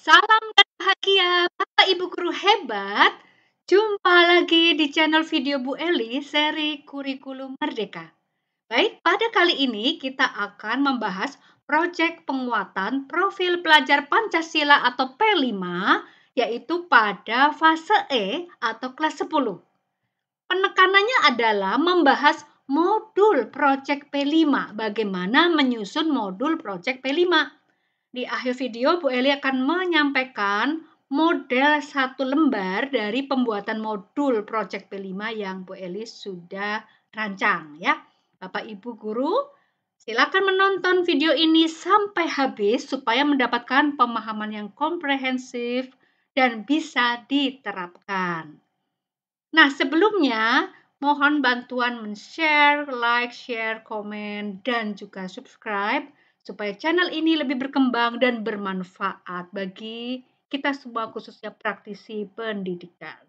Salam dan bahagia, Bapak Ibu guru hebat. Jumpa lagi di channel video Bu Eli, seri Kurikulum Merdeka. Baik, pada kali ini kita akan membahas proyek penguatan profil pelajar Pancasila atau P5, yaitu pada fase E atau kelas 10. Penekanannya adalah membahas modul proyek P5, bagaimana menyusun modul proyek P5. Di akhir video, Bu Eli akan menyampaikan model satu lembar dari pembuatan modul Project P5 yang Bu Eli sudah rancang ya. Bapak Ibu guru, silakan menonton video ini sampai habis supaya mendapatkan pemahaman yang komprehensif dan bisa diterapkan. Nah, sebelumnya mohon bantuan men-share, like, share, komen, dan juga subscribe supaya channel ini lebih berkembang dan bermanfaat bagi kita semua, khususnya praktisi pendidikan,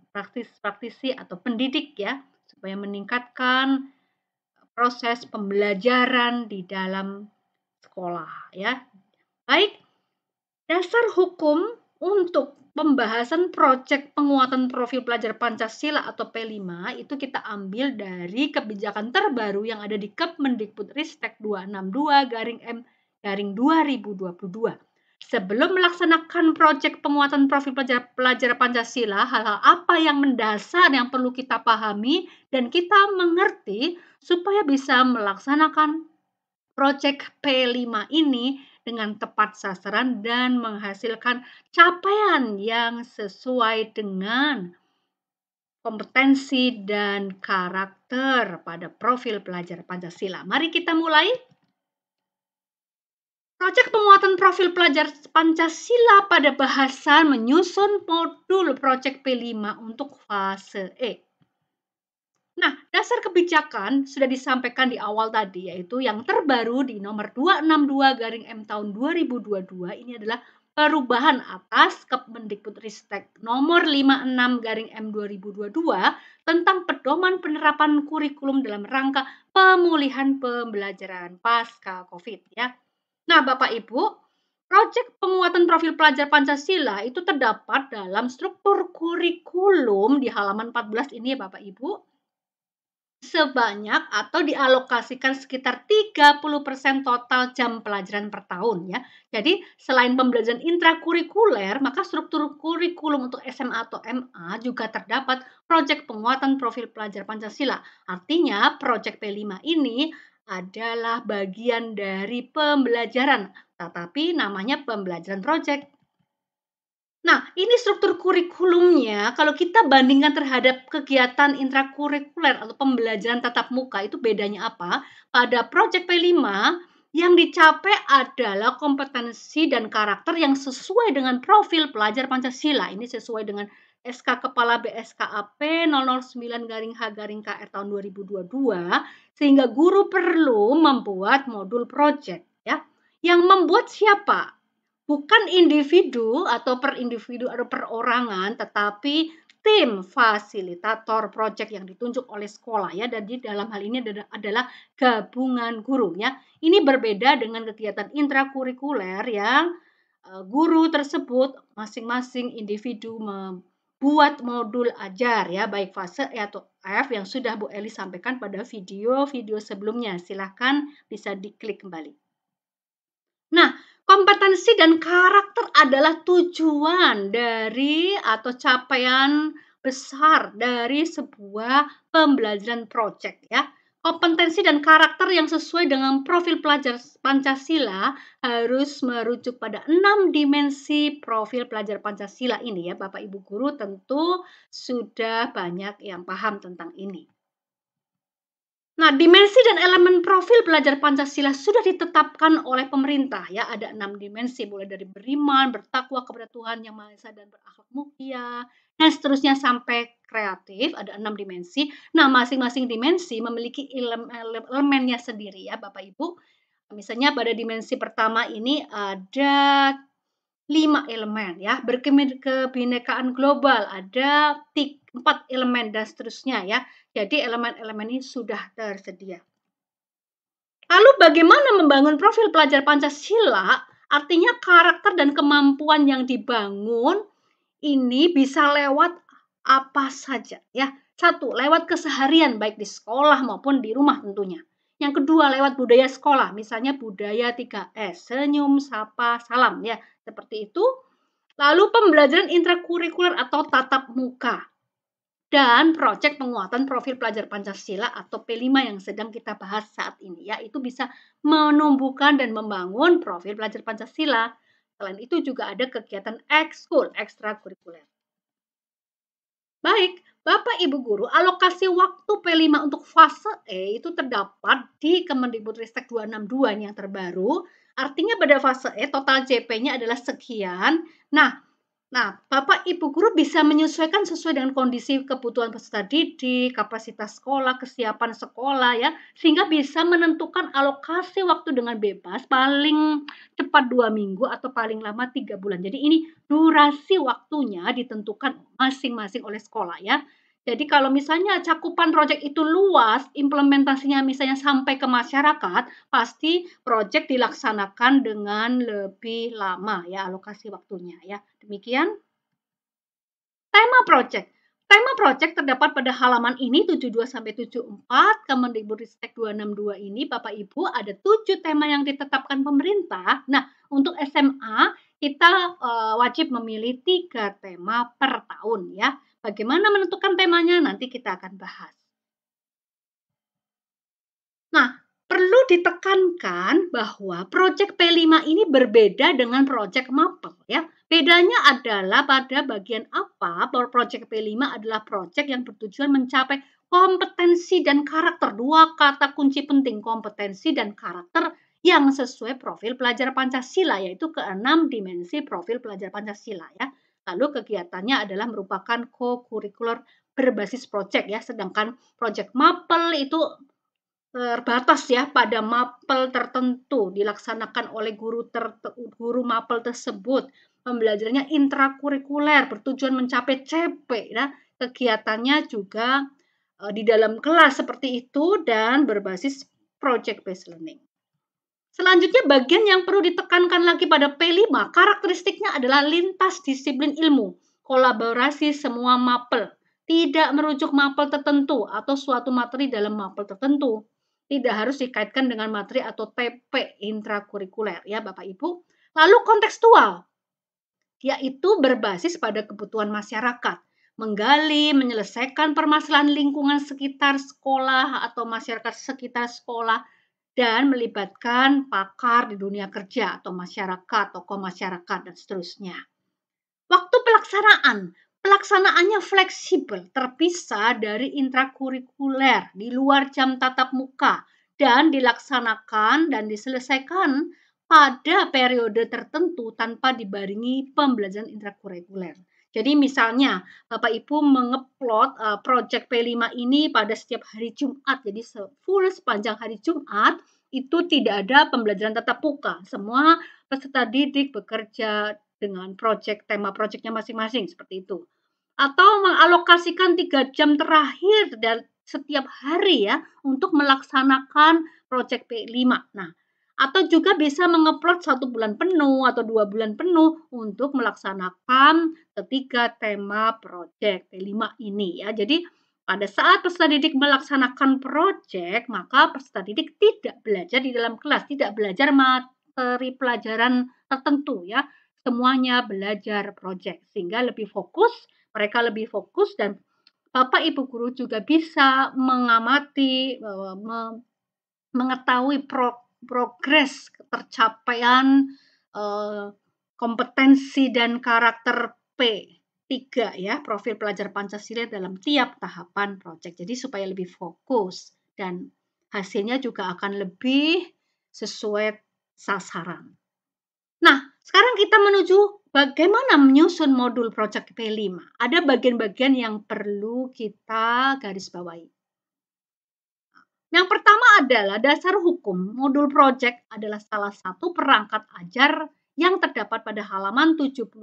praktisi atau pendidik ya, supaya meningkatkan proses pembelajaran di dalam sekolah ya. Baik, dasar hukum untuk pembahasan proyek penguatan profil pelajar Pancasila atau P5 itu kita ambil dari kebijakan terbaru yang ada di Kemendikbudristek 262-M/2022. Sebelum melaksanakan proyek penguatan profil pelajar Pancasila, hal-hal apa yang mendasar yang perlu kita pahami dan kita mengerti supaya bisa melaksanakan proyek P5 ini dengan tepat sasaran dan menghasilkan capaian yang sesuai dengan kompetensi dan karakter pada profil pelajar Pancasila. Mari kita mulai. Proyek penguatan profil pelajar Pancasila pada bahasan menyusun modul proyek P5 untuk fase E. Nah, dasar kebijakan sudah disampaikan di awal tadi, yaitu yang terbaru di nomor 262/M tahun 2022. Ini adalah perubahan atas Kemendikbudristek nomor 56/M 2022 tentang pedoman penerapan kurikulum dalam rangka pemulihan pembelajaran pasca COVID ya. Nah, Bapak Ibu, proyek penguatan profil pelajar Pancasila itu terdapat dalam struktur kurikulum di halaman 14 ini ya Bapak Ibu. Sebanyak atau dialokasikan sekitar 30% total jam pelajaran per tahun ya. Jadi selain pembelajaran intrakurikuler, maka struktur kurikulum untuk SMA atau MA juga terdapat proyek penguatan profil pelajar Pancasila. Artinya proyek P5 ini adalah bagian dari pembelajaran, tetapi namanya pembelajaran proyek. Nah, ini struktur kurikulumnya kalau kita bandingkan terhadap kegiatan intrakurikuler atau pembelajaran tatap muka itu bedanya apa? Pada proyek P5 yang dicapai adalah kompetensi dan karakter yang sesuai dengan profil pelajar Pancasila. Ini sesuai dengan SK Kepala BSKAP 009-H-KR tahun 2022 sehingga guru perlu membuat modul proyek ya. Yang membuat siapa? Bukan individu atau per individu atau perorangan, tetapi tim fasilitator proyek yang ditunjuk oleh sekolah ya. Dan di dalam hal ini adalah gabungan guru ya. Ini berbeda dengan kegiatan intrakurikuler yang guru tersebut masing-masing individu membuat modul ajar ya, baik fase E atau F yang sudah Bu Eli sampaikan pada video-video sebelumnya. Silahkan bisa diklik kembali. Nah, kompetensi dan karakter adalah tujuan dari atau capaian besar dari sebuah pembelajaran proyek ya. Kompetensi dan karakter yang sesuai dengan profil pelajar Pancasila harus merujuk pada 6 dimensi profil pelajar Pancasila ini ya. Bapak Ibu guru tentu sudah banyak yang paham tentang ini. Nah, dimensi dan elemen profil pelajar Pancasila sudah ditetapkan oleh pemerintah ya. Ada 6 dimensi, mulai dari beriman, bertakwa kepada Tuhan Yang Maha Esa dan berakhlak mulia, dan seterusnya sampai kreatif. Ada 6 dimensi. Nah, masing-masing dimensi memiliki elemennya sendiri ya, Bapak Ibu. Misalnya pada dimensi pertama ini ada 5 elemen ya, berkebinekaan global, ada 4 elemen dan seterusnya ya. Jadi elemen-elemen ini sudah tersedia. Lalu bagaimana membangun profil pelajar Pancasila Artinya karakter dan kemampuan yang dibangun ini bisa lewat apa saja ya. Satu, lewat keseharian baik di sekolah maupun di rumah tentunya. Yang kedua, lewat budaya sekolah, misalnya budaya 3S, senyum, sapa, salam ya, seperti itu. Lalu pembelajaran intrakurikuler atau tatap muka dan proyek penguatan profil pelajar Pancasila atau P5 yang sedang kita bahas saat ini ya, itu bisa menumbuhkan dan membangun profil pelajar Pancasila. Selain itu juga ada kegiatan ekskul, ekstrakurikuler. Baik, Bapak Ibu Guru, alokasi waktu P5 untuk fase E itu terdapat di Kemendikbudristek 262 yang terbaru. Artinya pada fase E total JP-nya adalah sekian. Nah, Bapak Ibu Guru bisa menyesuaikan sesuai dengan kondisi kebutuhan peserta didik, kapasitas sekolah, kesiapan sekolah ya, sehingga bisa menentukan alokasi waktu dengan bebas paling cepat 2 minggu atau paling lama 3 bulan. Jadi ini durasi waktunya ditentukan masing-masing oleh sekolah ya. Jadi kalau misalnya cakupan proyek itu luas, implementasinya misalnya sampai ke masyarakat, pasti proyek dilaksanakan dengan lebih lama ya alokasi waktunya ya. Demikian tema proyek. Tema proyek terdapat pada halaman ini 72 sampai 74 Kemendikbudristek 262 ini Bapak Ibu ada 7 tema yang ditetapkan pemerintah. Nah, untuk SMA kita wajib memilih 3 tema per tahun ya. Bagaimana menentukan temanya nanti kita akan bahas. Nah, perlu ditekankan bahwa proyek P5 ini berbeda dengan proyek MAPEL ya. Bedanya adalah pada bagian apa proyek P5 adalah proyek yang bertujuan mencapai kompetensi dan karakter. Dua kata kunci penting, kompetensi dan karakter yang sesuai profil pelajar Pancasila, yaitu keenam dimensi profil pelajar Pancasila ya. Lalu kegiatannya adalah merupakan co-curricular berbasis proyek ya, sedangkan proyek MAPEL itu terbatas ya pada mapel tertentu dilaksanakan oleh guru mapel tersebut. Pembelajarannya intrakurikuler bertujuan mencapai CP ya. Kegiatannya juga di dalam kelas seperti itu dan berbasis project based learning. Selanjutnya bagian yang perlu ditekankan lagi pada P5, karakteristiknya adalah lintas disiplin ilmu, kolaborasi semua mapel, tidak merujuk mapel tertentu atau suatu materi dalam mapel tertentu. Tidak harus dikaitkan dengan materi atau TP intrakurikuler ya Bapak Ibu. Lalu kontekstual, yaitu berbasis pada kebutuhan masyarakat, menggali, menyelesaikan permasalahan lingkungan sekitar sekolah atau masyarakat sekitar sekolah, dan melibatkan pakar di dunia kerja atau masyarakat, tokoh masyarakat, dan seterusnya. Waktu pelaksanaannya fleksibel, terpisah dari intrakurikuler, di luar jam tatap muka, dan dilaksanakan dan diselesaikan pada periode tertentu tanpa dibarengi pembelajaran intrakurikuler. Jadi misalnya Bapak Ibu mengupload project P5 ini pada setiap hari Jumat. Jadi full sepanjang hari Jumat itu tidak ada pembelajaran tatap muka. Semua peserta didik bekerja dengan tema projectnya masing-masing seperti itu. Atau mengalokasikan 3 jam terakhir dan setiap hari ya untuk melaksanakan project P5. Nah, atau juga bisa mengupload 1 bulan penuh atau 2 bulan penuh untuk melaksanakan ketiga tema project P5 ini ya. Jadi pada saat peserta didik melaksanakan project, maka peserta didik tidak belajar di dalam kelas, tidak belajar materi pelajaran tertentu ya. Semuanya belajar project sehingga lebih fokus, mereka lebih fokus dan Bapak Ibu guru juga bisa mengamati, mengetahui progres tercapaian kompetensi dan karakter P3 ya, profil pelajar Pancasila dalam tiap tahapan proyek. Jadi supaya lebih fokus dan hasilnya juga akan lebih sesuai sasaran. Nah, sekarang kita menuju bagaimana menyusun modul proyek P5. Ada bagian-bagian yang perlu kita garis bawahi. Yang pertama adalah dasar hukum. Modul project adalah salah satu perangkat ajar yang terdapat pada halaman 75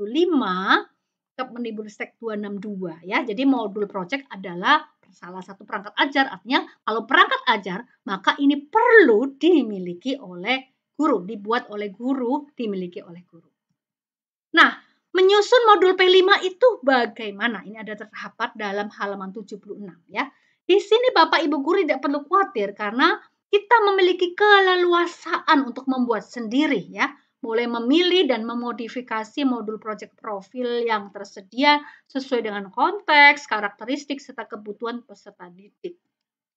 Kemendikbudristek 262 ya. Jadi modul project adalah salah satu perangkat ajar. Artinya kalau perangkat ajar maka ini perlu dimiliki oleh guru, dibuat oleh guru, dimiliki oleh guru. Nah, menyusun modul P5 itu bagaimana? Ini ada terdapat dalam halaman 76 ya. Di sini Bapak Ibu guru tidak perlu khawatir karena kita memiliki keleluasaan untuk membuat sendiri ya. Boleh memilih dan memodifikasi modul project profil yang tersedia sesuai dengan konteks, karakteristik, serta kebutuhan peserta didik.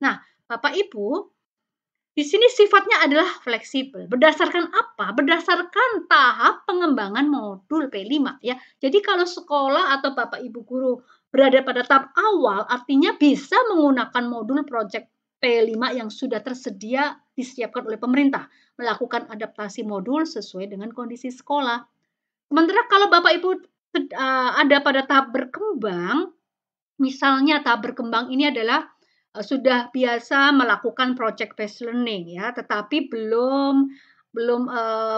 Nah, Bapak Ibu, di sini sifatnya adalah fleksibel. Berdasarkan apa? Berdasarkan tahap pengembangan modul P5 ya. Jadi kalau sekolah atau Bapak Ibu guru berada pada tahap awal, artinya bisa menggunakan modul project P5 yang sudah tersedia disiapkan oleh pemerintah, melakukan adaptasi modul sesuai dengan kondisi sekolah. Sementara kalau Bapak Ibu ada pada tahap berkembang, misalnya tahap berkembang ini adalah sudah biasa melakukan project based learning ya, tetapi belum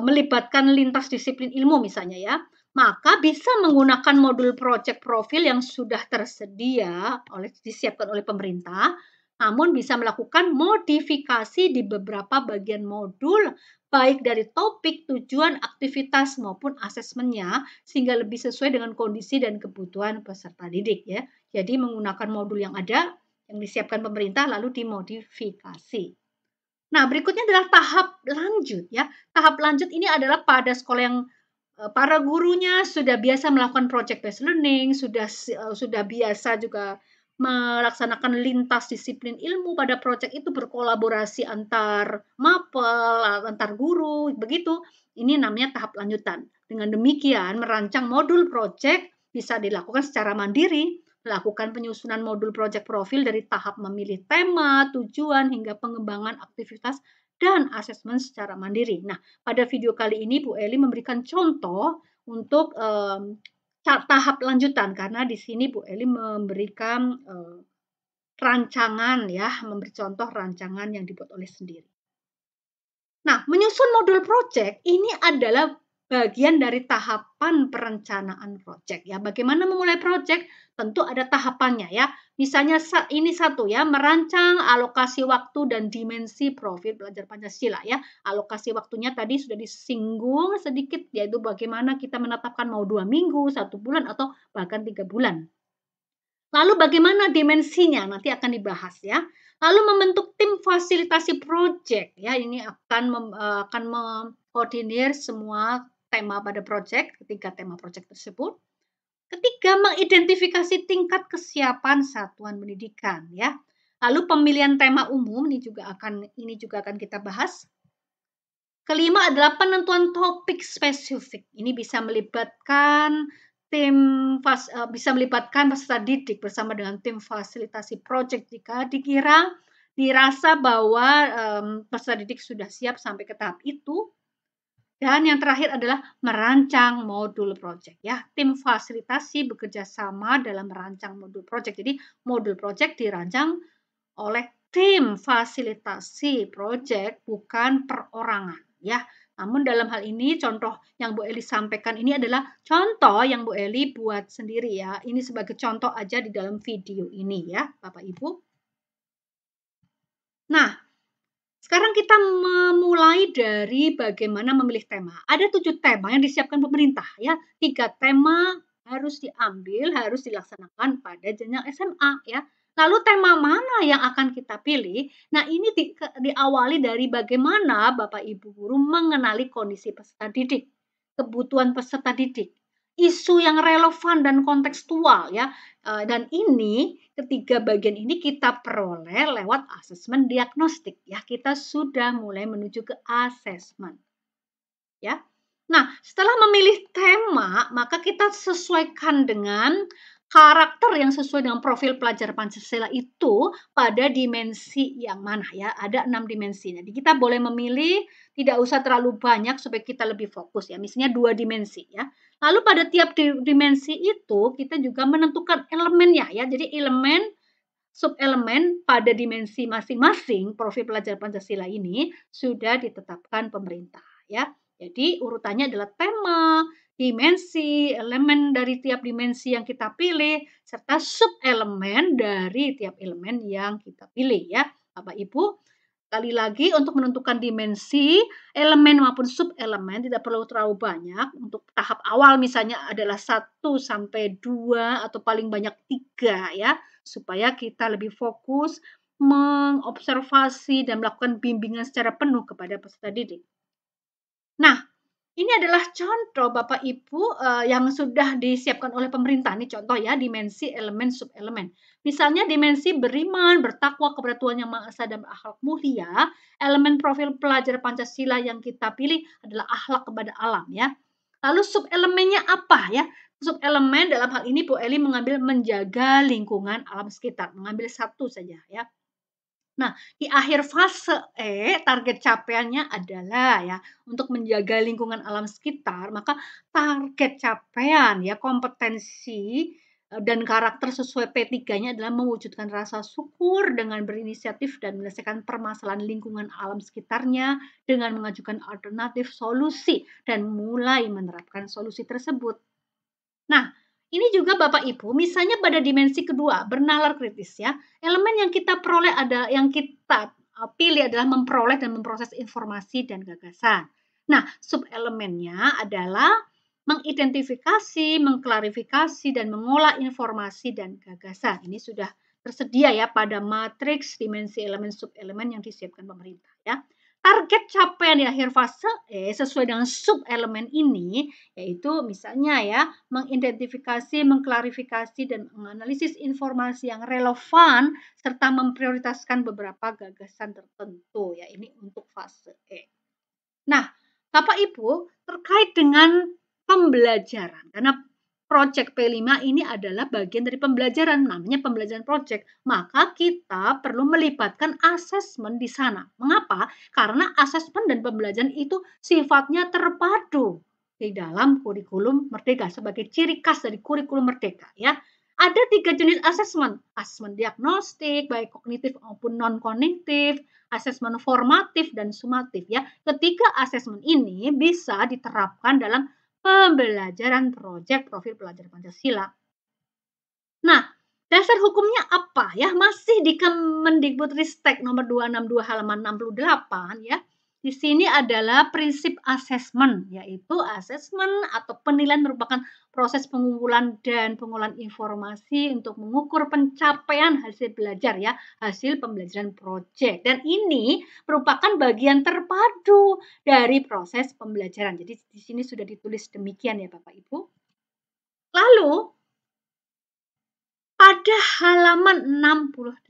melibatkan lintas disiplin ilmu misalnya ya, maka bisa menggunakan modul project profil yang sudah tersedia disiapkan oleh pemerintah, namun bisa melakukan modifikasi di beberapa bagian modul baik dari topik, tujuan, aktivitas maupun asesmennya sehingga lebih sesuai dengan kondisi dan kebutuhan peserta didik ya. Jadi menggunakan modul yang ada yang disiapkan pemerintah lalu dimodifikasi. Nah, berikutnya adalah tahap lanjut ya. Tahap lanjut ini adalah pada sekolah yang para gurunya sudah biasa melakukan project based learning, sudah biasa juga melaksanakan lintas disiplin ilmu pada proyek itu, berkolaborasi antar mapel, antar guru, begitu. Ini namanya tahap lanjutan. Dengan demikian, merancang modul proyek bisa dilakukan secara mandiri, melakukan penyusunan modul proyek profil dari tahap memilih tema, tujuan, hingga pengembangan aktivitas dan asesmen secara mandiri. Nah, pada video kali ini Bu Eli memberikan contoh untuk tahap lanjutan karena di sini Bu Eli memberikan rancangan ya, memberi contoh rancangan yang dibuat oleh sendiri. Nah, menyusun modul proyek ini adalah bagian dari tahapan perencanaan proyek ya. Bagaimana memulai proyek? Tentu ada tahapannya ya. Misalnya ini satu ya, merancang alokasi waktu dan dimensi profil belajar Pancasila ya. Alokasi waktunya tadi sudah disinggung sedikit, yaitu bagaimana kita menetapkan mau 2 minggu, 1 bulan, atau bahkan 3 bulan. Lalu bagaimana dimensinya? Nanti akan dibahas ya. Lalu membentuk tim fasilitasi proyek ya. Ini akan mengkoordinir semua tema pada proyek, ketiga tema proyek tersebut. Ketiga, mengidentifikasi tingkat kesiapan satuan pendidikan ya. Lalu pemilihan tema umum ini juga akan kita bahas. Kelima adalah penentuan topik spesifik. Ini bisa melibatkan peserta didik bersama dengan tim fasilitasi proyek jika dirasa bahwa peserta didik sudah siap sampai ke tahap itu. Dan yang terakhir adalah merancang modul proyek ya. Tim fasilitasi bekerja sama dalam merancang modul proyek. Jadi modul proyek dirancang oleh tim fasilitasi proyek, bukan perorangan ya. Namun dalam hal ini contoh yang Bu Eli sampaikan ini adalah contoh yang Bu Eli buat sendiri ya. Ini sebagai contoh aja di dalam video ini ya, Bapak Ibu. Nah, sekarang kita memulai dari bagaimana memilih tema. Ada 7 tema yang disiapkan pemerintah ya. 3 tema harus diambil, harus dilaksanakan pada jenjang SMA ya. Lalu tema mana yang akan kita pilih? Nah, ini diawali dari bagaimana Bapak Ibu guru mengenali kondisi peserta didik, kebutuhan peserta didik, isu yang relevan dan kontekstual ya. Dan ini ketiga bagian ini kita peroleh lewat asesmen diagnostik ya. Kita sudah mulai menuju ke asesmen. Ya. Nah, setelah memilih tema, maka kita sesuaikan dengan karakter yang sesuai dengan profil pelajar Pancasila itu pada dimensi yang mana ya. Ada 6 dimensi. Jadi kita boleh memilih, tidak usah terlalu banyak supaya kita lebih fokus ya. Misalnya 2 dimensi ya. Lalu pada tiap dimensi itu kita juga menentukan elemennya ya. Jadi elemen subelemen pada dimensi masing-masing profil pelajar Pancasila ini sudah ditetapkan pemerintah ya. Jadi urutannya adalah tema, dimensi, elemen dari tiap dimensi yang kita pilih, serta subelemen dari tiap elemen yang kita pilih ya, Bapak Ibu. Sekali lagi, untuk menentukan dimensi, elemen maupun sub-elemen tidak perlu terlalu banyak. Untuk tahap awal misalnya adalah 1 sampai 2 atau paling banyak 3 ya, supaya kita lebih fokus mengobservasi dan melakukan bimbingan secara penuh kepada peserta didik. Nah, ini adalah contoh Bapak Ibu yang sudah disiapkan oleh pemerintah. Ini contoh ya, dimensi, elemen, sub-elemen. Misalnya dimensi beriman, bertakwa kepada Tuhan Yang Maha Esa dan akhlak mulia. Elemen profil pelajar Pancasila yang kita pilih adalah akhlak kepada alam ya. Lalu sub-elemennya apa ya? Sub-elemen dalam hal ini Bu Eli mengambil menjaga lingkungan alam sekitar. Mengambil satu saja ya. Nah, di akhir fase target capaiannya adalah ya, untuk menjaga lingkungan alam sekitar, maka target capaian ya, kompetensi dan karakter sesuai P3-nya adalah mewujudkan rasa syukur dengan berinisiatif dan menyelesaikan permasalahan lingkungan alam sekitarnya dengan mengajukan alternatif solusi dan mulai menerapkan solusi tersebut. Nah, ini juga Bapak Ibu, misalnya pada dimensi kedua, bernalar kritis ya. Elemen yang kita peroleh yang kita pilih adalah memperoleh dan memproses informasi dan gagasan. Nah, sub-elemennya adalah mengidentifikasi, mengklarifikasi, dan mengolah informasi dan gagasan. Ini sudah tersedia ya pada matriks dimensi elemen sub-elemen yang disiapkan pemerintah ya. Target capaian di akhir fase sesuai dengan sub-elemen ini, yaitu misalnya ya, mengidentifikasi, mengklarifikasi, dan menganalisis informasi yang relevan, serta memprioritaskan beberapa gagasan tertentu. Ya, ini untuk fase E. Nah, Bapak Ibu, terkait dengan pembelajaran, karena Project P5 ini adalah bagian dari pembelajaran, namanya pembelajaran project. Maka kita perlu melibatkan asesmen di sana. Mengapa? Karena asesmen dan pembelajaran itu sifatnya terpadu di dalam kurikulum Merdeka sebagai ciri khas dari kurikulum Merdeka ya. Ada 3 jenis asesmen. Asesmen diagnostik, baik kognitif maupun non-kognitif, asesmen formatif dan sumatif ya. Ketiga asesmen ini bisa diterapkan dalam pembelajaran proyek profil pelajar Pancasila. Nah, dasar hukumnya apa ya? Masih di Kemendikbudristek nomor 262 halaman 68 ya. Di sini adalah prinsip asesmen, yaitu asesmen atau penilaian merupakan proses pengumpulan dan pengolahan informasi untuk mengukur pencapaian hasil belajar ya, hasil pembelajaran proyek. Dan ini merupakan bagian terpadu dari proses pembelajaran. Jadi di sini sudah ditulis demikian ya Bapak Ibu. Lalu pada halaman 68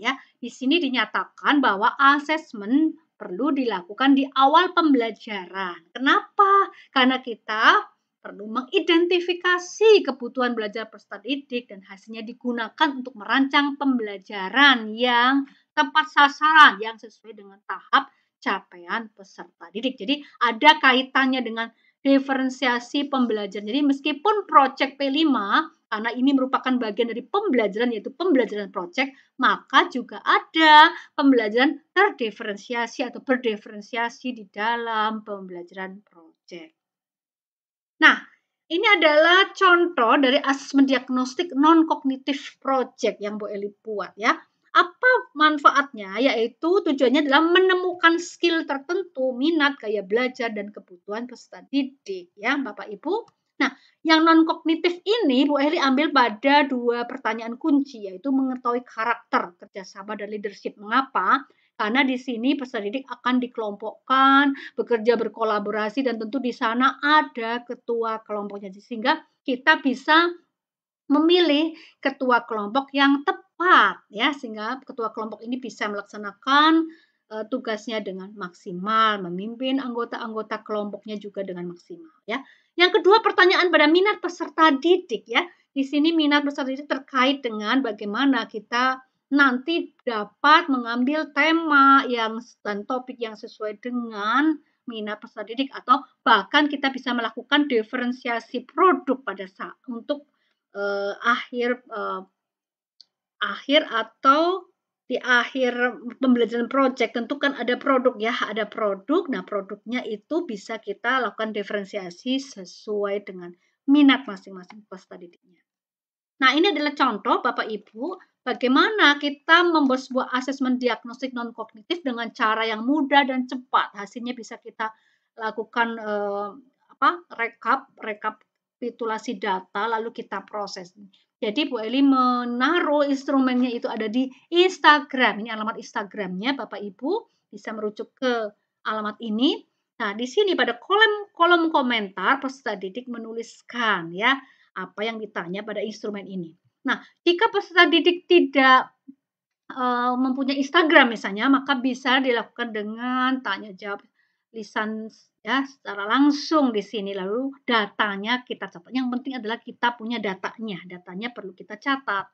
ya, di sini dinyatakan bahwa asesmen perlu dilakukan di awal pembelajaran. Kenapa? Karena kita perlu mengidentifikasi kebutuhan belajar peserta didik dan hasilnya digunakan untuk merancang pembelajaran yang tepat sasaran, yang sesuai dengan tahap capaian peserta didik. Jadi ada kaitannya dengan diferensiasi pembelajaran. Jadi meskipun Project P5 karena ini merupakan bagian dari pembelajaran yaitu pembelajaran project, maka juga ada pembelajaran terdiferensiasi atau berdiferensiasi di dalam pembelajaran project. Nah, ini adalah contoh dari asesmen diagnostik non-kognitif project yang Bu Eli buat ya. Apa manfaatnya? Yaitu tujuannya adalah menemukan skill tertentu, minat, gaya belajar, dan kebutuhan peserta didik ya Bapak Ibu. Nah, yang non-kognitif ini Bu Eli ambil pada 2 pertanyaan kunci, yaitu mengetahui karakter, kerjasama, dan leadership. Mengapa? Karena di sini peserta didik akan dikelompokkan, bekerja berkolaborasi, dan tentu di sana ada ketua kelompoknya. Sehingga kita bisa memilih ketua kelompok yang tepat, ya, sehingga ketua kelompok ini bisa melaksanakan tugasnya dengan maksimal, memimpin anggota-anggota kelompoknya juga dengan maksimal ya. Yang kedua, pertanyaan pada minat peserta didik ya. Di sini minat peserta didik terkait dengan bagaimana kita nanti dapat mengambil tema dan topik yang sesuai dengan minat peserta didik atau bahkan kita bisa melakukan diferensiasi produk pada saat untuk akhir atau di akhir pembelajaran project tentu kan ada produk ya, ada produk. Nah, produknya itu bisa kita lakukan diferensiasi sesuai dengan minat masing-masing peserta didiknya. Nah, ini adalah contoh Bapak Ibu bagaimana kita membuat sebuah asesmen diagnostik non kognitif dengan cara yang mudah dan cepat. Hasilnya bisa kita lakukan rekapitulasi data lalu kita proses. Jadi Bu Eli menaruh instrumennya itu ada di Instagram. Ini alamat Instagramnya, Bapak Ibu bisa merujuk ke alamat ini. Nah, di sini pada kolom komentar peserta didik menuliskan ya apa yang ditanya pada instrumen ini. Nah, jika peserta didik tidak mempunyai Instagram misalnya, maka bisa dilakukan dengan tanya jawab lisan ya secara langsung di sini. Lalu datanya kita catat. Yang penting adalah kita punya datanya. Datanya perlu kita catat.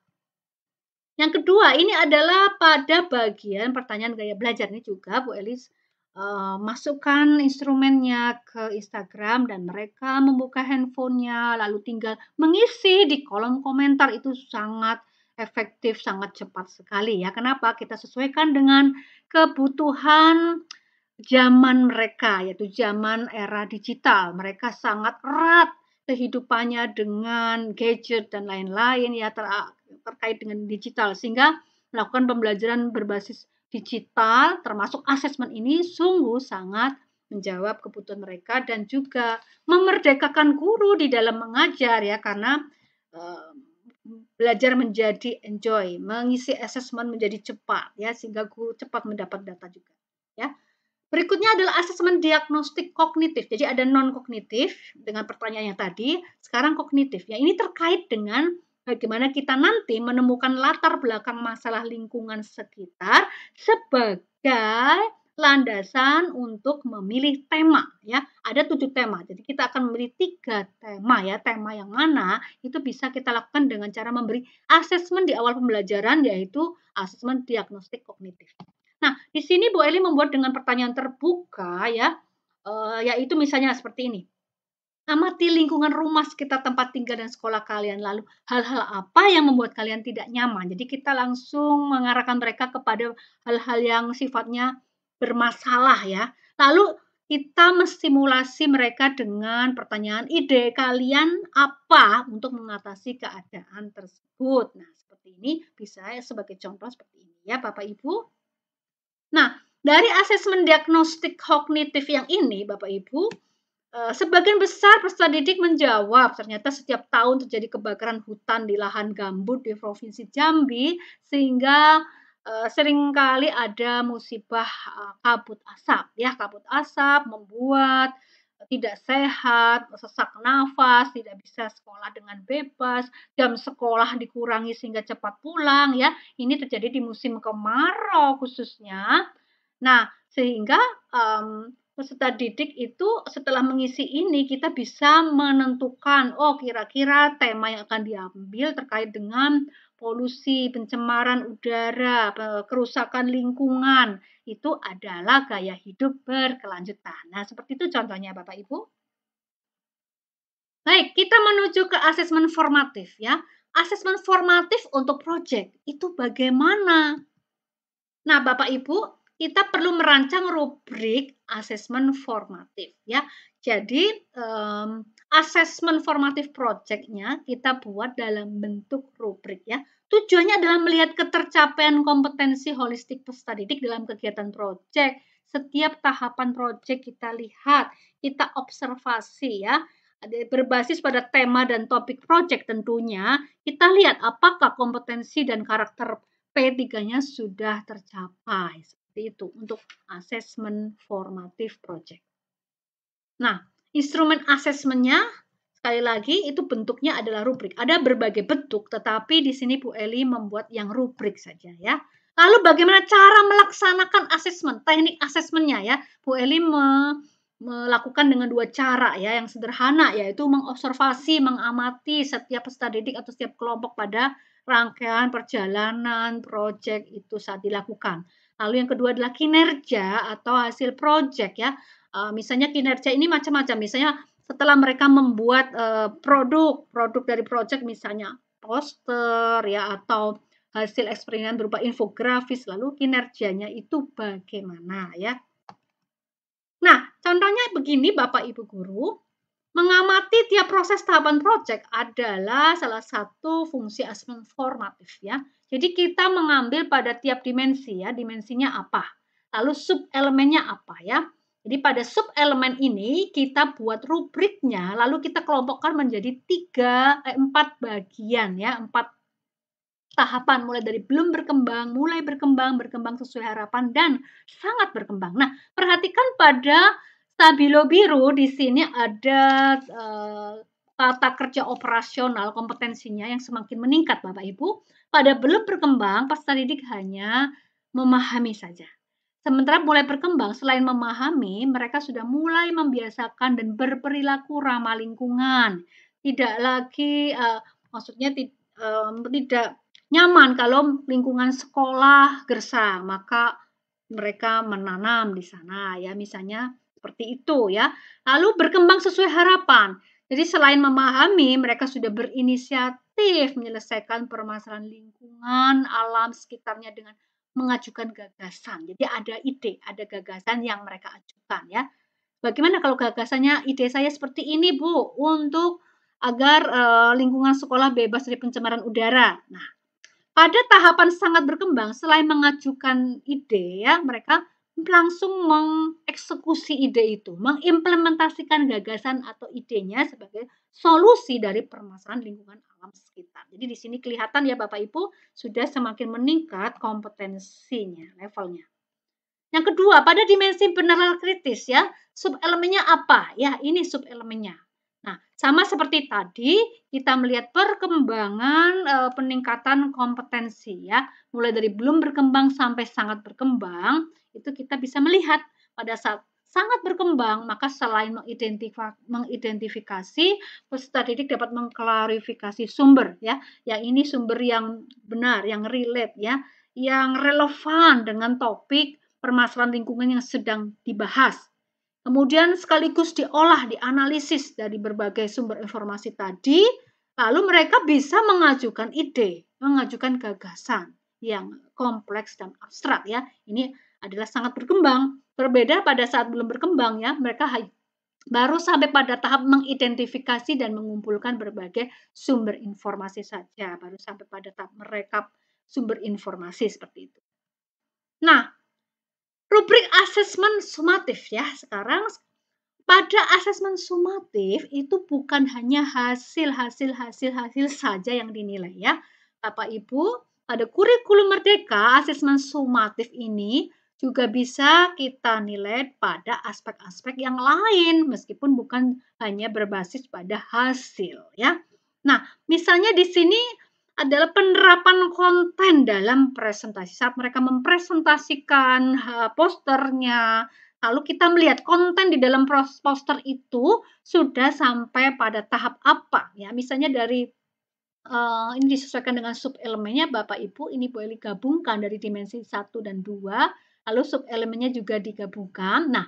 Yang kedua, ini adalah pada bagian pertanyaan gaya belajar. Ini juga Bu Elis masukkan instrumennya ke Instagram dan mereka membuka handphonenya lalu tinggal mengisi di kolom komentar. Itu sangat efektif, sangat cepat sekali ya. Kenapa? Kita sesuaikan dengan kebutuhan zaman mereka, yaitu zaman era digital. Mereka sangat erat kehidupannya dengan gadget dan lain-lain ya terkait dengan digital, sehingga melakukan pembelajaran berbasis digital termasuk asesmen ini sungguh sangat menjawab kebutuhan mereka dan juga memerdekakan guru di dalam mengajar ya, karena belajar menjadi enjoy, mengisi asesmen menjadi cepat ya, sehingga guru cepat mendapat data juga ya. Berikutnya adalah asesmen diagnostik kognitif. Jadi ada non kognitif dengan pertanyaan yang tadi, sekarang kognitif ya. Ini terkait dengan bagaimana kita nanti menemukan latar belakang masalah lingkungan sekitar sebagai landasan untuk memilih tema ya. Ada 7 tema. Jadi kita akan memilih 3 tema ya. Tema yang mana itu bisa kita lakukan dengan cara memberi asesmen di awal pembelajaran, yaitu asesmen diagnostik kognitif. Nah, di sini Bu Eli membuat dengan pertanyaan terbuka ya, yaitu misalnya seperti ini. Amati lingkungan rumah sekitar tempat tinggal dan sekolah kalian. Lalu hal-hal apa yang membuat kalian tidak nyaman? Jadi kita langsung mengarahkan mereka kepada hal-hal yang sifatnya bermasalah ya. Lalu kita menstimulasi mereka dengan pertanyaan, ide kalian apa untuk mengatasi keadaan tersebut. Nah, seperti ini bisa sebagai contoh seperti ini ya Bapak Ibu. Nah, dari asesmen diagnostik kognitif yang ini, Bapak Ibu, sebagian besar peserta didik menjawab ternyata setiap tahun terjadi kebakaran hutan di lahan gambut di Provinsi Jambi, sehingga seringkali ada musibah kabut asap. Ya, kabut asap membuat tidak sehat, sesak nafas, tidak bisa sekolah dengan bebas, jam sekolah dikurangi sehingga cepat pulang ya. Ini terjadi di musim kemarau khususnya. Nah, sehingga peserta didik itu setelah mengisi ini kita bisa menentukan, oh kira-kira tema yang akan diambil terkait dengan polusi, pencemaran udara, kerusakan lingkungan, itu adalah gaya hidup berkelanjutan. Nah, seperti itu contohnya Bapak Ibu. Baik, kita menuju ke asesmen formatif ya. Asesmen formatif untuk proyek itu bagaimana? Nah, Bapak Ibu, kita perlu merancang rubrik asesmen formatif ya. Jadi asesmen formatif project-nya kita buat dalam bentuk rubrik ya. Tujuannya adalah melihat ketercapaian kompetensi holistik peserta didik dalam kegiatan proyek. Setiap tahapan proyek kita lihat, kita observasi ya. Berbasis pada tema dan topik proyek tentunya, kita lihat apakah kompetensi dan karakter P3-nya sudah tercapai. Seperti itu untuk asesmen formatif proyek. Nah, instrumen asesmennya sekali lagi itu bentuknya adalah rubrik. Ada berbagai bentuk, tetapi di sini Bu Eli membuat yang rubrik saja ya. Lalu bagaimana cara melaksanakan asesmen, teknik asesmennya ya. Bu Eli melakukan dengan 2 cara ya, yang sederhana yaitu mengobservasi, mengamati setiap peserta didik atau setiap kelompok pada rangkaian perjalanan proyek itu saat dilakukan. Lalu yang kedua adalah kinerja atau hasil proyek ya. Misalnya kinerja ini macam-macam. Misalnya setelah mereka membuat produk dari proyek misalnya poster ya atau hasil eksperimen berupa infografis, lalu kinerjanya itu bagaimana ya. Nah, contohnya begini Bapak Ibu guru. Mengamati tiap proses tahapan proyek adalah salah satu fungsi asesmen formatif ya. Jadi kita mengambil pada tiap dimensi ya, dimensinya apa, lalu sub elemennya apa ya. Jadi pada sub elemen ini kita buat rubriknya, lalu kita kelompokkan menjadi 4 bagian ya, 4 tahapan mulai dari belum berkembang, mulai berkembang, berkembang sesuai harapan, dan sangat berkembang. Nah, perhatikan pada stabilo biru di sini ada tata kerja operasional kompetensinya yang semakin meningkat, Bapak Ibu. Pada belum berkembang, peserta didik hanya memahami saja. Sementara mulai berkembang, selain memahami, mereka sudah mulai membiasakan dan berperilaku ramah lingkungan. Tidak lagi, maksudnya tidak nyaman kalau lingkungan sekolah gersang, maka mereka menanam di sana ya, misalnya seperti itu ya. Lalu berkembang sesuai harapan. Jadi selain memahami, mereka sudah berinisiatif menyelesaikan permasalahan lingkungan, alam sekitarnya dengan mengajukan gagasan. Jadi ada ide, ada gagasan yang mereka ajukan ya. Bagaimana kalau gagasannya, ide saya seperti ini Bu, untuk agar lingkungan sekolah bebas dari pencemaran udara. Nah, pada tahapan sangat berkembang, selain mengajukan ide ya, mereka langsung mengeksekusi ide itu, mengimplementasikan gagasan atau idenya sebagai solusi dari permasalahan lingkungan alam sekitar. Jadi di sini kelihatan ya Bapak Ibu, sudah semakin meningkat kompetensinya, levelnya. Yang kedua, pada dimensi benar kritis ya, sub elemennya apa? Ya, ini sub elemennya. Nah, sama seperti tadi, kita melihat perkembangan peningkatan kompetensi ya, mulai dari belum berkembang sampai sangat berkembang, itu kita bisa melihat pada saat sangat berkembang, maka selain mengidentifikasi, peserta didik dapat mengklarifikasi sumber ya, yang ini sumber yang benar, yang relate ya, yang relevan dengan topik permasalahan lingkungan yang sedang dibahas. Kemudian sekaligus diolah, dianalisis dari berbagai sumber informasi tadi, lalu mereka bisa mengajukan ide, mengajukan gagasan yang kompleks dan abstrak ya. Ini adalah sangat berkembang. Berbeda pada saat belum berkembang ya, mereka baru sampai pada tahap mengidentifikasi dan mengumpulkan berbagai sumber informasi saja, baru sampai pada tahap merekap sumber informasi seperti itu. Nah, rubrik asesmen sumatif ya. Sekarang pada asesmen sumatif itu bukan hanya hasil saja yang dinilai ya. Bapak Ibu, pada kurikulum merdeka asesmen sumatif ini juga bisa kita nilai pada aspek-aspek yang lain meskipun bukan hanya berbasis pada hasil ya. Nah, misalnya di sini adalah penerapan konten dalam presentasi. Saat mereka mempresentasikan posternya, lalu kita melihat konten di dalam poster itu sudah sampai pada tahap apa ya. Misalnya dari ini disesuaikan dengan sub elemennya Bapak Ibu, ini boleh digabungkan dari dimensi 1 dan 2, lalu sub elemennya juga digabungkan. Nah,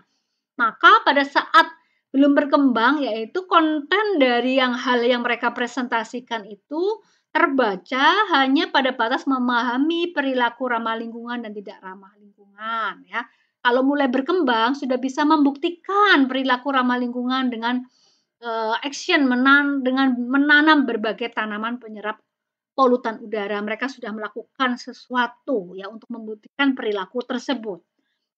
maka pada saat belum berkembang, yaitu konten dari hal yang mereka presentasikan itu terbaca hanya pada batas memahami perilaku ramah lingkungan dan tidak ramah lingkungan ya. Kalau mulai berkembang sudah bisa membuktikan perilaku ramah lingkungan dengan action dengan menanam berbagai tanaman penyerap polutan udara. Mereka sudah melakukan sesuatu ya untuk membuktikan perilaku tersebut.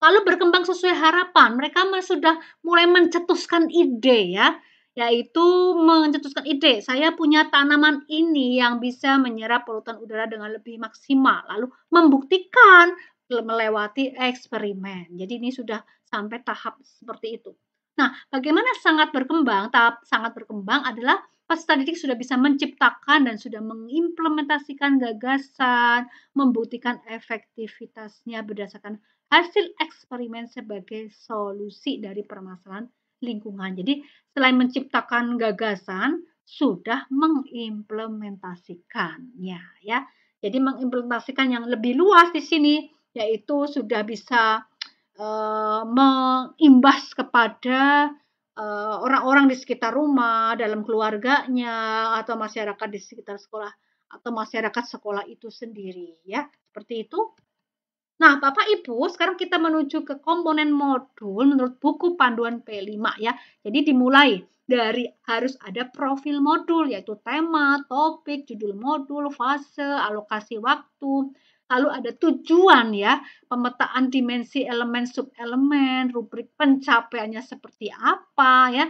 Lalu berkembang sesuai harapan, mereka sudah mulai mencetuskan ide ya, yaitu mencetuskan ide, saya punya tanaman ini yang bisa menyerap polutan udara dengan lebih maksimal, lalu membuktikan melewati eksperimen. Jadi ini sudah sampai tahap seperti itu. Nah, bagaimana sangat berkembang? Tahap sangat berkembang adalah peserta didik sudah bisa menciptakan dan sudah mengimplementasikan gagasan, membuktikan efektivitasnya berdasarkan hasil eksperimen sebagai solusi dari permasalahan lingkungan. Jadi selain menciptakan gagasan, sudah mengimplementasikannya ya. Jadi mengimplementasikan yang lebih luas di sini, yaitu sudah bisa mengimbas kepada orang-orang di sekitar rumah, dalam keluarganya, atau masyarakat di sekitar sekolah, atau masyarakat sekolah itu sendiri ya. Seperti itu. Nah, Bapak Ibu, sekarang kita menuju ke komponen modul menurut buku panduan P5 ya. Jadi dimulai dari harus ada profil modul, yaitu tema, topik, judul modul, fase, alokasi waktu, lalu ada tujuan ya, pemetaan dimensi elemen subelemen, rubrik pencapaiannya seperti apa ya.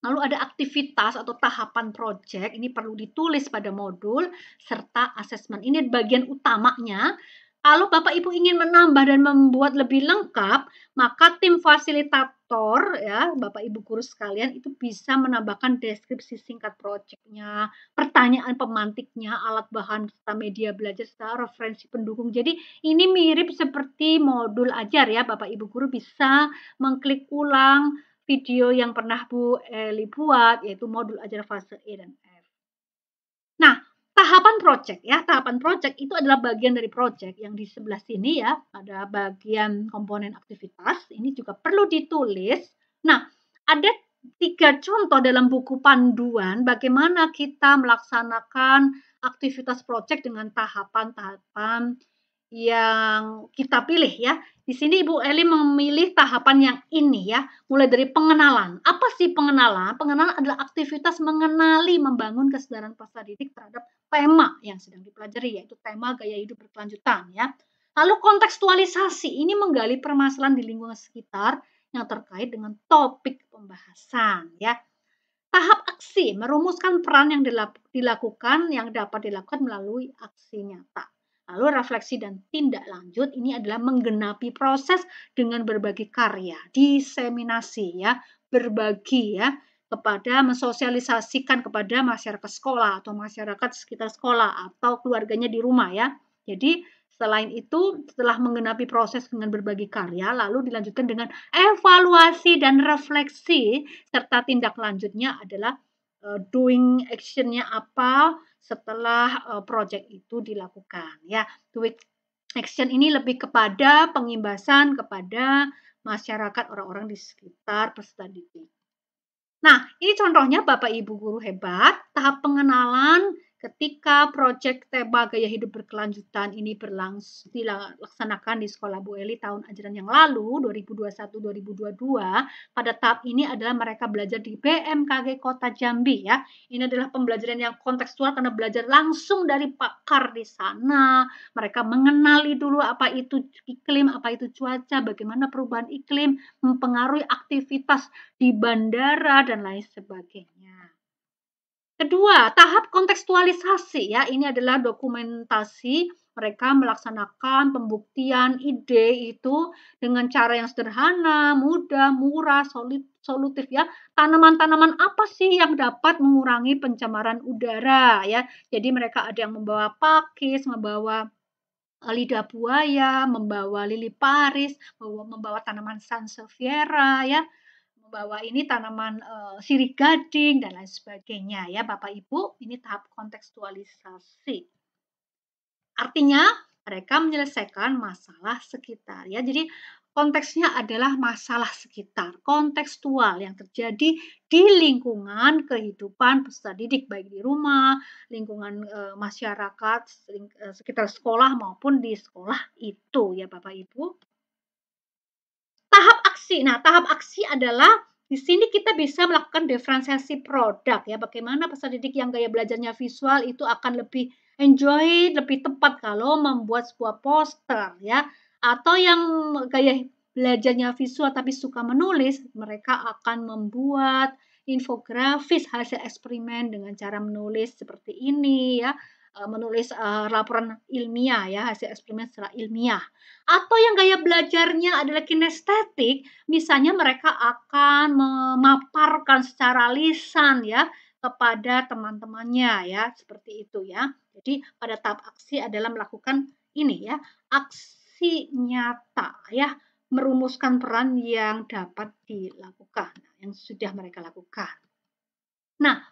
Lalu ada aktivitas atau tahapan proyek, ini perlu ditulis pada modul, serta asesmen. Ini bagian utamanya. Kalau Bapak Ibu ingin menambah dan membuat lebih lengkap, maka tim fasilitator, ya Bapak Ibu guru sekalian, itu bisa menambahkan deskripsi singkat proyeknya, pertanyaan pemantiknya, alat bahan, serta media belajar, serta referensi pendukung. Jadi ini mirip seperti modul ajar ya, Bapak Ibu guru bisa mengklik ulang video yang pernah Bu Eli buat, yaitu modul ajar fase E dan F. Nah, tahapan project ya, tahapan project itu adalah bagian dari project yang di sebelah sini ya, ada bagian komponen aktivitas, ini juga perlu ditulis. Nah, ada 3 contoh dalam buku panduan bagaimana kita melaksanakan aktivitas project dengan tahapan-tahapan yang kita pilih ya. Di sini Ibu Eli memilih tahapan yang ini ya, mulai dari pengenalan. Apa sih pengenalan? Pengenalan adalah aktivitas mengenali, membangun kesadaran peserta didik terhadap tema yang sedang dipelajari, yaitu tema gaya hidup berkelanjutan ya. Lalu kontekstualisasi, ini menggali permasalahan di lingkungan sekitar yang terkait dengan topik pembahasan ya. Tahap aksi, merumuskan peran yang dilakukan yang dapat dilakukan melalui aksi nyata. Lalu refleksi dan tindak lanjut ini adalah menggenapi proses dengan berbagi karya, diseminasi ya, berbagi ya kepada mensosialisasikan kepada masyarakat sekolah atau masyarakat sekitar sekolah atau keluarganya di rumah ya. Jadi selain itu, setelah menggenapi proses dengan berbagi karya, lalu dilanjutkan dengan evaluasi dan refleksi, serta tindak lanjutnya adalah doing action-nya apa setelah project itu dilakukan ya. Doing action ini lebih kepada pengimbasan kepada masyarakat, orang-orang di sekitar peserta didik. Nah, ini contohnya Bapak Ibu guru hebat, tahap pengenalan ketika proyek tema gaya hidup berkelanjutan ini dilaksanakan di sekolah Bu Eli tahun ajaran yang lalu 2021-2022. Pada tahap ini adalah mereka belajar di BMKG Kota Jambi ya. Ini adalah pembelajaran yang kontekstual karena belajar langsung dari pakar di sana. Mereka mengenali dulu apa itu iklim, apa itu cuaca, bagaimana perubahan iklim mempengaruhi aktivitas di bandara dan lain sebagainya. Kedua, tahap kontekstualisasi ya, ini adalah dokumentasi mereka melaksanakan pembuktian ide itu dengan cara yang sederhana, mudah, murah, solutif ya. Tanaman-tanaman apa sih yang dapat mengurangi pencemaran udara ya. Jadi mereka ada yang membawa pakis, membawa lidah buaya, membawa lili Paris, membawa tanaman sansevieria ya, membawa ini tanaman sirih gading dan lain sebagainya ya Bapak Ibu, ini tahap kontekstualisasi. Artinya mereka menyelesaikan masalah sekitar ya. Jadi konteksnya adalah masalah sekitar, kontekstual yang terjadi di lingkungan kehidupan peserta didik baik di rumah, lingkungan masyarakat, sekitar sekolah maupun di sekolah itu ya Bapak Ibu. Tahap aksi. Nah, tahap aksi adalah di sini kita bisa melakukan diferensiasi produk ya. Bagaimana peserta didik yang gaya belajarnya visual itu akan lebih enjoy, lebih tepat kalau membuat sebuah poster ya. Atau yang gaya belajarnya visual tapi suka menulis, mereka akan membuat infografis hasil eksperimen dengan cara menulis seperti ini ya. Menulis laporan ilmiah ya, hasil eksperimen secara ilmiah. Atau yang gaya belajarnya adalah kinestetik, misalnya mereka akan memaparkan secara lisan ya kepada teman-temannya ya, seperti itu ya. Jadi pada tahap aksi adalah melakukan ini ya, aksi nyata ya, merumuskan peran yang dapat dilakukan, yang sudah mereka lakukan. Nah,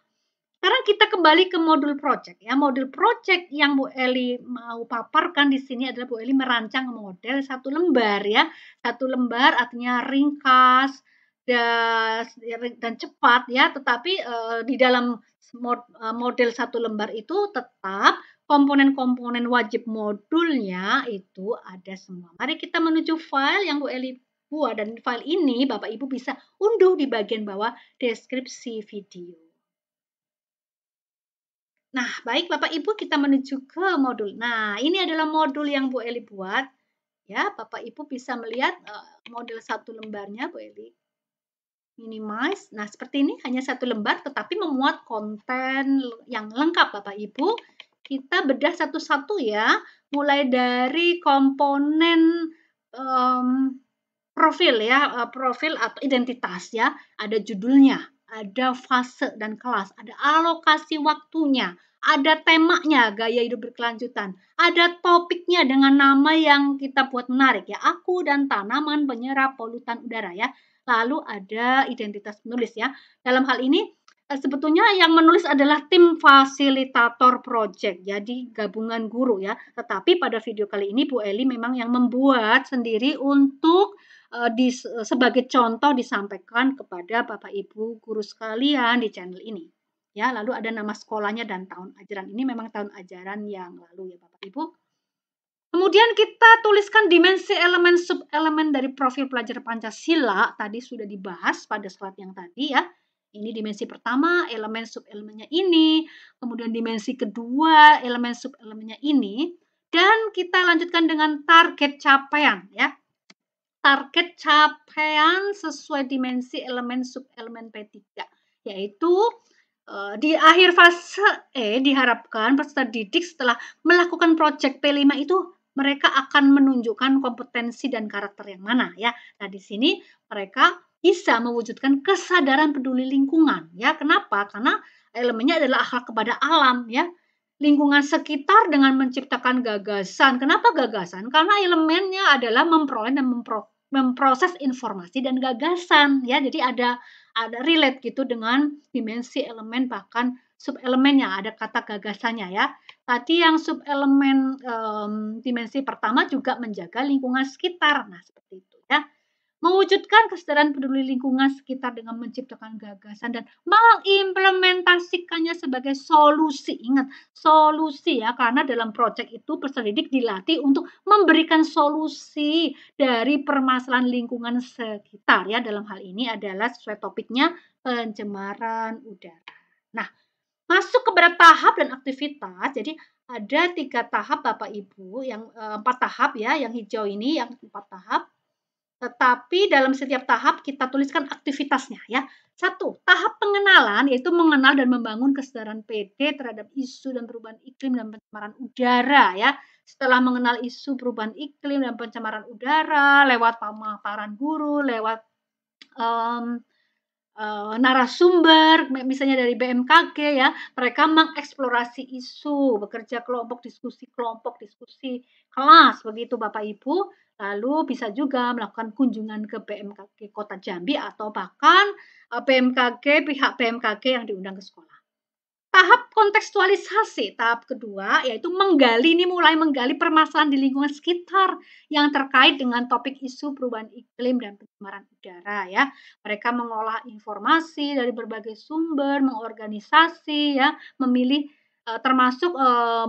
sekarang kita kembali ke modul project ya. Modul project yang Bu Eli mau paparkan di sini adalah Bu Eli merancang model satu lembar ya. Satu lembar artinya ringkas dan cepat ya, tetapi di dalam model satu lembar itu tetap komponen-komponen wajib modulnya itu ada semua. Mari kita menuju file yang Bu Eli buat, dan file ini Bapak Ibu bisa unduh di bagian bawah deskripsi video. Nah, baik Bapak Ibu, kita menuju ke modul. Nah, ini adalah modul yang Bu Eli buat. Ya, Bapak Ibu bisa melihat model satu lembarnya Bu Eli minimize. Nah, seperti ini hanya satu lembar tetapi memuat konten yang lengkap Bapak Ibu. Kita bedah satu-satu ya, mulai dari komponen profil ya, profil atau identitas ya, ada judulnya, ada fase dan kelas, ada alokasi waktunya, ada temanya, gaya hidup berkelanjutan, ada topiknya dengan nama yang kita buat menarik ya, aku dan tanaman penyerap polutan udara ya. Lalu ada identitas penulis ya. Dalam hal ini sebetulnya yang menulis adalah tim fasilitator project, jadi gabungan guru ya. Tetapi pada video kali ini Bu Eli memang yang membuat sendiri untuk sebagai contoh disampaikan kepada Bapak Ibu guru sekalian di channel ini. Ya, lalu ada nama sekolahnya dan tahun ajaran. Ini memang tahun ajaran yang lalu ya Bapak Ibu. Kemudian kita tuliskan dimensi elemen sub-elemen dari profil pelajar Pancasila. Tadi sudah dibahas pada slide yang tadi ya. Ini dimensi pertama, elemen sub-elemennya ini. Kemudian dimensi kedua, elemen sub-elemennya ini. Dan kita lanjutkan dengan target capaian ya. Target capaian sesuai dimensi elemen sub-elemen P3, yaitu di akhir fase E diharapkan peserta didik setelah melakukan proyek P5 itu mereka akan menunjukkan kompetensi dan karakter yang mana ya. Nah, di sini mereka bisa mewujudkan kesadaran peduli lingkungan ya. Kenapa? Karena elemennya adalah akhlak kepada alam ya. Lingkungan sekitar dengan menciptakan gagasan. Kenapa gagasan? Karena elemennya adalah memperoleh dan memproses informasi dan gagasan ya. Jadi ada relate gitu dengan dimensi elemen bahkan sub-elemennya, ada kata gagasannya ya. Tadi yang sub-elemen dimensi pertama juga menjaga lingkungan sekitar. Nah, seperti itu ya. Mewujudkan kesadaran peduli lingkungan sekitar dengan menciptakan gagasan dan mengimplementasikannya sebagai solusi. Ingat, solusi ya, karena dalam proyek itu peserta didik dilatih untuk memberikan solusi dari permasalahan lingkungan sekitar ya. Dalam hal ini adalah sesuai topiknya pencemaran udara. Nah, masuk kepada tahap dan aktivitas. Jadi ada 3 tahap Bapak Ibu, yang 4 tahap ya, yang hijau ini yang 4 tahap. Tetapi dalam setiap tahap kita tuliskan aktivitasnya ya. 1, tahap pengenalan, yaitu mengenal dan membangun kesadaran PD terhadap isu dan perubahan iklim dan pencemaran udara ya. Setelah mengenal isu perubahan iklim dan pencemaran udara lewat pemaparan guru, lewat narasumber, misalnya dari BMKG ya, mereka mengeksplorasi isu, bekerja kelompok, diskusi kelas, begitu Bapak Ibu. Lalu bisa juga melakukan kunjungan ke BMKG Kota Jambi atau bahkan pihak BMKG yang diundang ke sekolah. Tahap kontekstualisasi, tahap kedua, yaitu mulai menggali permasalahan di lingkungan sekitar yang terkait dengan topik isu perubahan iklim dan pencemaran udara ya. Mereka mengolah informasi dari berbagai sumber, mengorganisasi ya, termasuk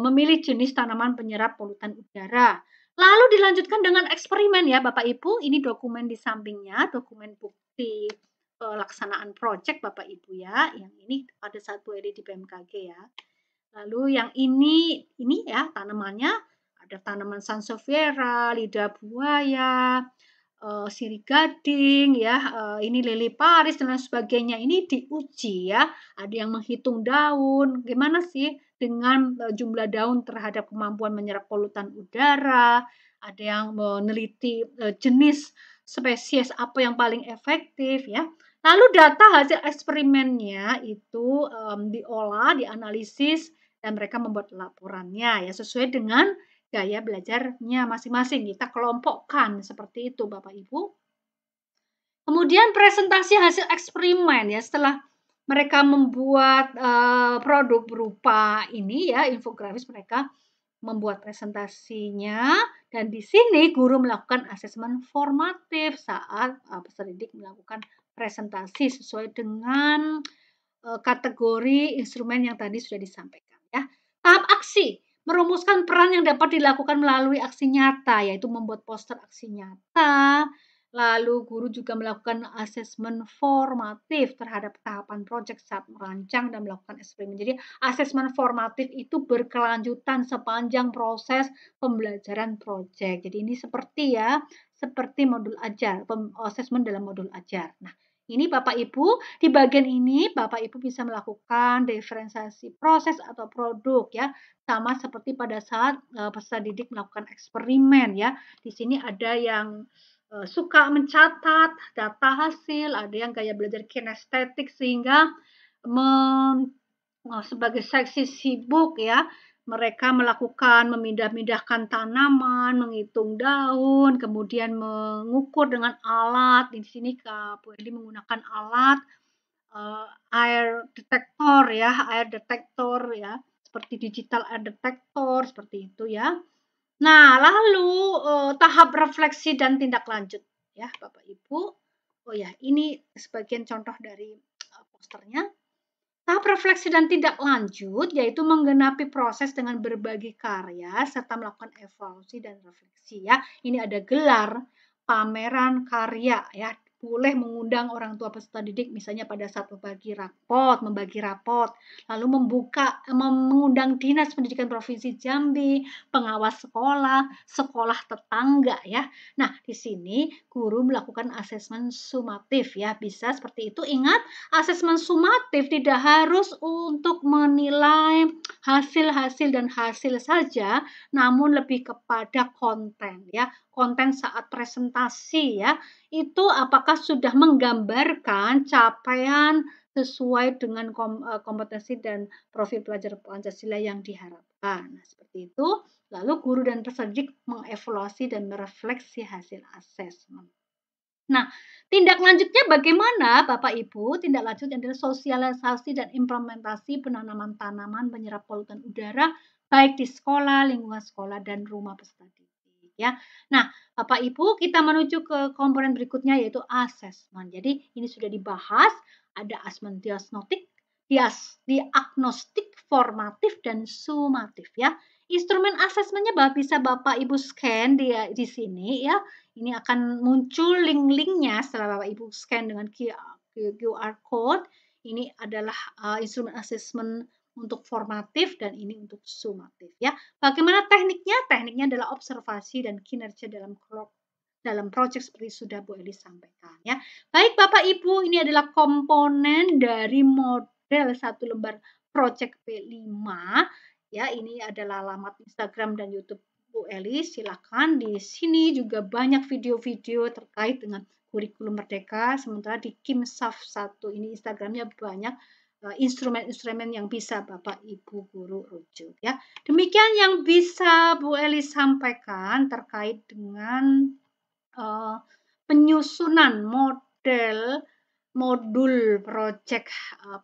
memilih jenis tanaman penyerap polutan udara. Lalu dilanjutkan dengan eksperimen ya Bapak Ibu, ini dokumen di sampingnya, dokumen bukti pelaksanaan proyek Bapak Ibu ya. Yang ini pada saat Bu Edi di BMKG ya. Lalu yang ini ya tanamannya, ada tanaman sansevieria, lidah buaya, sirih gading ya, ini lili Paris dan lain sebagainya. Ini diuji ya. Ada yang menghitung daun, gimana sih dengan jumlah daun terhadap kemampuan menyerap polutan udara. Ada yang meneliti jenis spesies apa yang paling efektif ya. Lalu data hasil eksperimennya itu diolah, dianalisis, dan mereka membuat laporannya ya sesuai dengan gaya belajarnya masing-masing. Kita kelompokkan seperti itu Bapak Ibu. Kemudian presentasi hasil eksperimen ya, setelah mereka membuat produk berupa ini ya, infografis, mereka membuat presentasinya, dan di sini guru melakukan asesmen formatif saat peserta didik melakukan presentasi sesuai dengan kategori instrumen yang tadi sudah disampaikan ya. Tahap aksi, Merumuskan peran yang dapat dilakukan melalui aksi nyata, yaitu membuat poster aksi nyata. Lalu guru juga melakukan asesmen formatif terhadap tahapan proyek saat merancang dan melakukan eksperimen. Jadi asesmen formatif itu berkelanjutan sepanjang proses pembelajaran proyek. Jadi ini seperti modul ajar, asesmen dalam modul ajar. Nah, ini Bapak Ibu, di bagian ini Bapak Ibu bisa melakukan diferensiasi proses atau produk ya, sama seperti pada saat peserta didik melakukan eksperimen ya. Di sini ada yang suka mencatat data hasil, ada yang gaya belajar kinestetik sehingga sebagai seksi sibuk ya, mereka melakukan memindah-mindahkan tanaman, menghitung daun, kemudian mengukur dengan alat. Di sini Kak Bu Eli menggunakan alat air detektor ya, seperti digital air detector seperti itu ya. Nah, lalu tahap refleksi dan tindak lanjut ya, Bapak Ibu. Oh ya, ini sebagian contoh dari posternya. Tahap refleksi dan tindak lanjut yaitu menggenapi proses dengan berbagi karya serta melakukan evaluasi dan refleksi ya. Ini ada gelar pameran karya ya. Boleh mengundang orang tua peserta didik misalnya pada saat membagi rapot, lalu mengundang Dinas Pendidikan Provinsi Jambi, pengawas sekolah, sekolah tetangga ya. Nah, di sini guru melakukan asesmen sumatif ya. Bisa seperti itu. Ingat, asesmen sumatif tidak harus untuk menilai hasil-hasil dan hasil saja, namun lebih kepada konten ya. Konten saat presentasi ya, itu apakah sudah menggambarkan capaian sesuai dengan kompetensi dan profil pelajar Pancasila yang diharapkan. Nah, seperti itu. Lalu guru dan peserta didik mengevaluasi dan merefleksi hasil asesmen. Nah, tindak lanjutnya bagaimana Bapak Ibu? Tindak lanjut adalah sosialisasi dan implementasi penanaman tanaman penyerap polutan udara baik di sekolah, lingkungan sekolah, dan rumah peserta didik ya. Nah, Bapak Ibu, kita menuju ke komponen berikutnya yaitu asesmen. Jadi ini sudah dibahas, ada asesmen diagnostik, diagnostik, formatif, dan sumatif ya. Instrumen asesmennya bisa Bapak Ibu scan di sini ya. Ini akan muncul link-linknya setelah Bapak Ibu scan dengan QR code. Ini adalah instrumen asesmen untuk formatif dan ini untuk sumatif ya. Bagaimana tekniknya? Tekniknya adalah observasi dan kinerja dalam proyek seperti sudah Bu Eli sampaikan ya. Baik Bapak Ibu, ini adalah komponen dari model satu lembar proyek P5 ya. Ini adalah alamat Instagram dan YouTube Bu Eli, silakan. Di sini juga banyak video-video terkait dengan kurikulum merdeka, sementara di Kimsaf 1 ini Instagramnya banyak instrumen-instrumen yang bisa Bapak Ibu guru rujuk ya. Demikian yang bisa Bu Eli sampaikan terkait dengan penyusunan modul proyek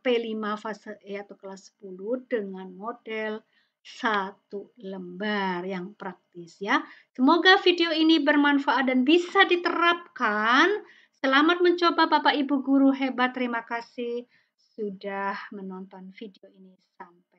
P5 fase E atau kelas 10 dengan model satu lembar yang praktis ya. Semoga video ini bermanfaat dan bisa diterapkan. Selamat mencoba Bapak Ibu guru hebat. Terima kasih sudah menonton video ini sampai